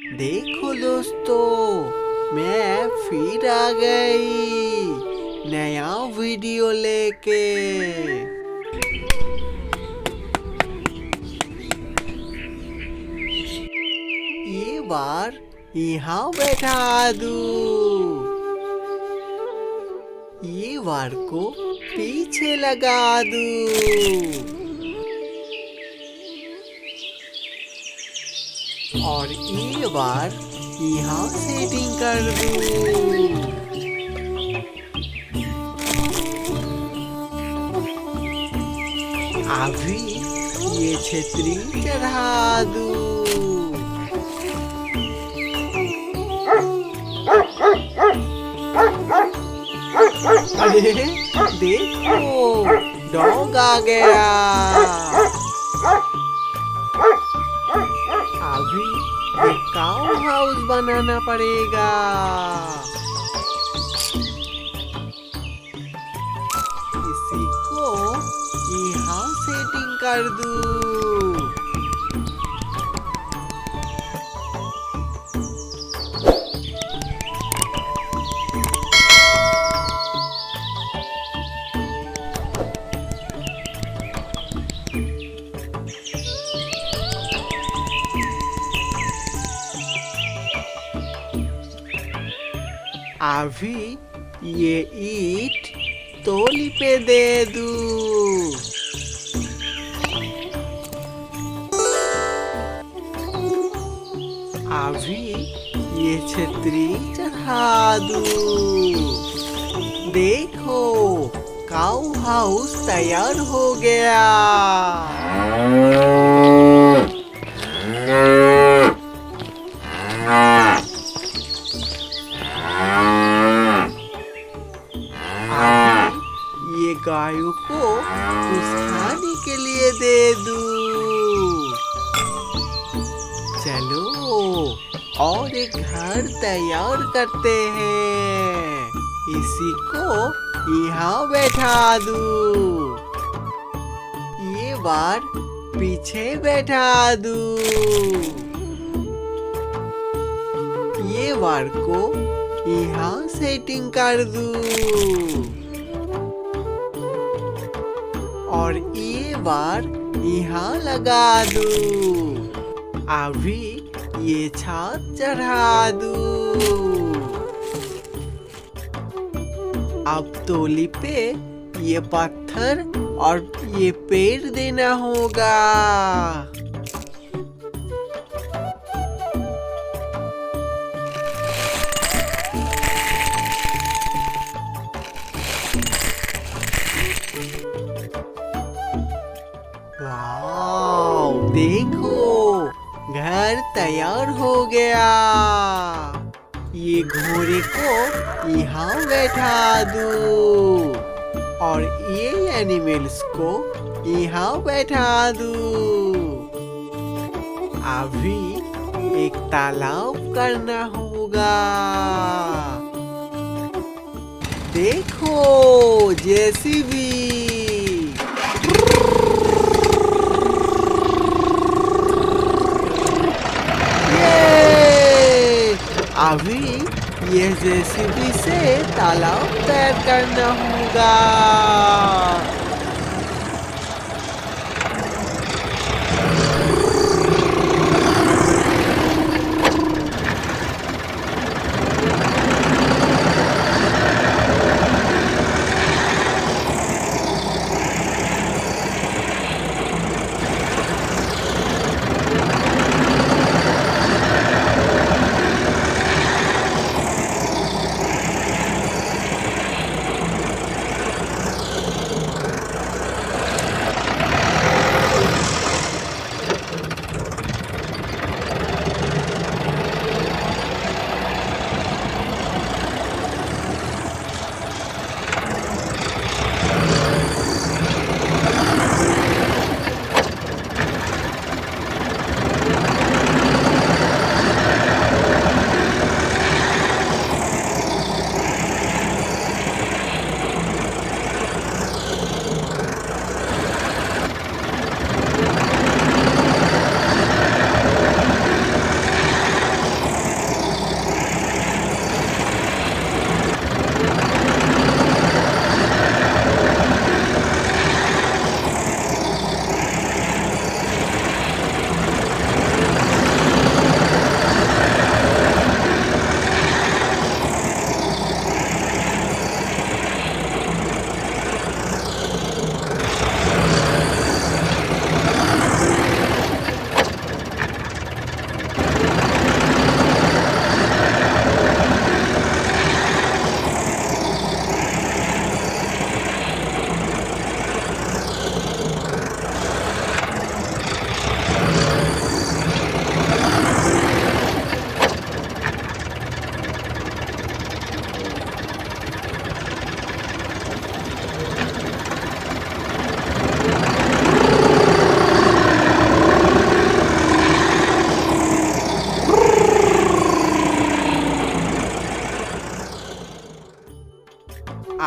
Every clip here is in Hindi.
देखो दोस्तों, मैं फिर आ गई नया वीडियो लेके। ये बार यहाँ बैठा दूँ, ये बार को पीछे लगा दूँ और ये बार यहाँ सेटिंग कर दूँ। अभी ये छतरी चढ़ा दूँ। अरे देखो, डॉग आ गया। अभी एक काऊ हाउस बनाना पड़ेगा। इसी को यहाँ सेटिंग कर दूँ। अभी ये ईंट तोली पे दे दूँ। अभी ये छतरी चढ़ा दूँ। देखो, काऊ हाउस तैयार हो गया। ये गायों को कुछ खाने के लिए दे दूँ। चलो और एक घर तैयार करते हैं। इसी को यहाँ बैठा दूँ। ये बार पीछे बैठा दूँ। ये बार को यहाँ सेटिंग कर दूँ और ये बार यहाँ लगा दूँ। अभी ये छत चढ़ा दूँ। अब तोली पे ये पत्थर और ये पेड़ देना होगा। वाव, देखो, घर तैयार हो गया। ये घोड़े को यहाँ बैठा दूँ और ये एनिमल्स को यहाँ बैठा दूँ। अभी एक तालाब करना होगा। देखो, जेसीबी। अभी ये जेसीबी से तालाब तैयार करना होगा।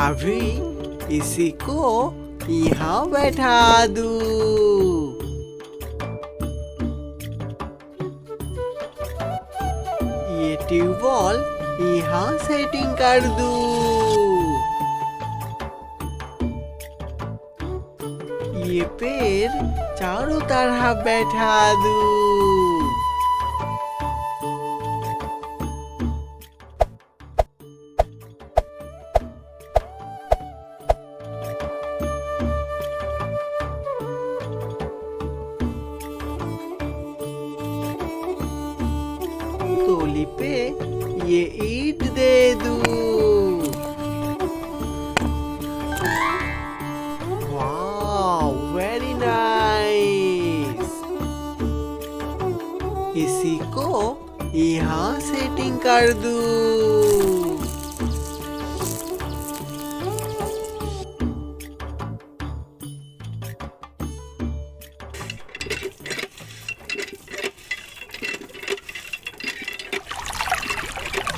अभी इसी को यहाँ बैठा दूँ। ये ट्यूबवेल यहाँ सेटिंग कर दूँ। ये पेड़ चारों तरह बैठा दूँ। तोली पे ये ईंट दे दूँ। वाह, वेरी नाइस। इसी को यहाँ सेटिंग कर दूँ।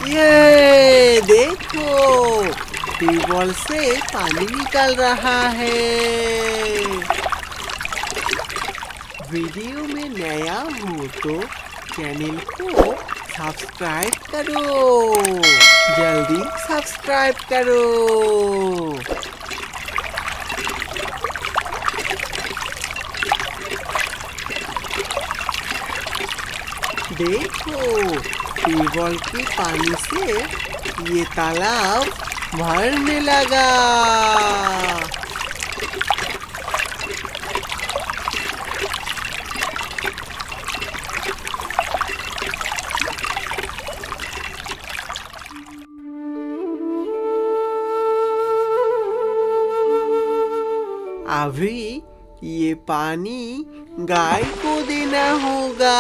ये देखो, ट्यूबवेल से पानी निकल रहा है। वीडियो में नया हो तो चैनल को सब्सक्राइब करो, जल्दी सब्सक्राइब करो। देखो, ट्यूबवेल के पानी से ये तालाब भरने लगा। अभी ये पानी गाय को देना होगा।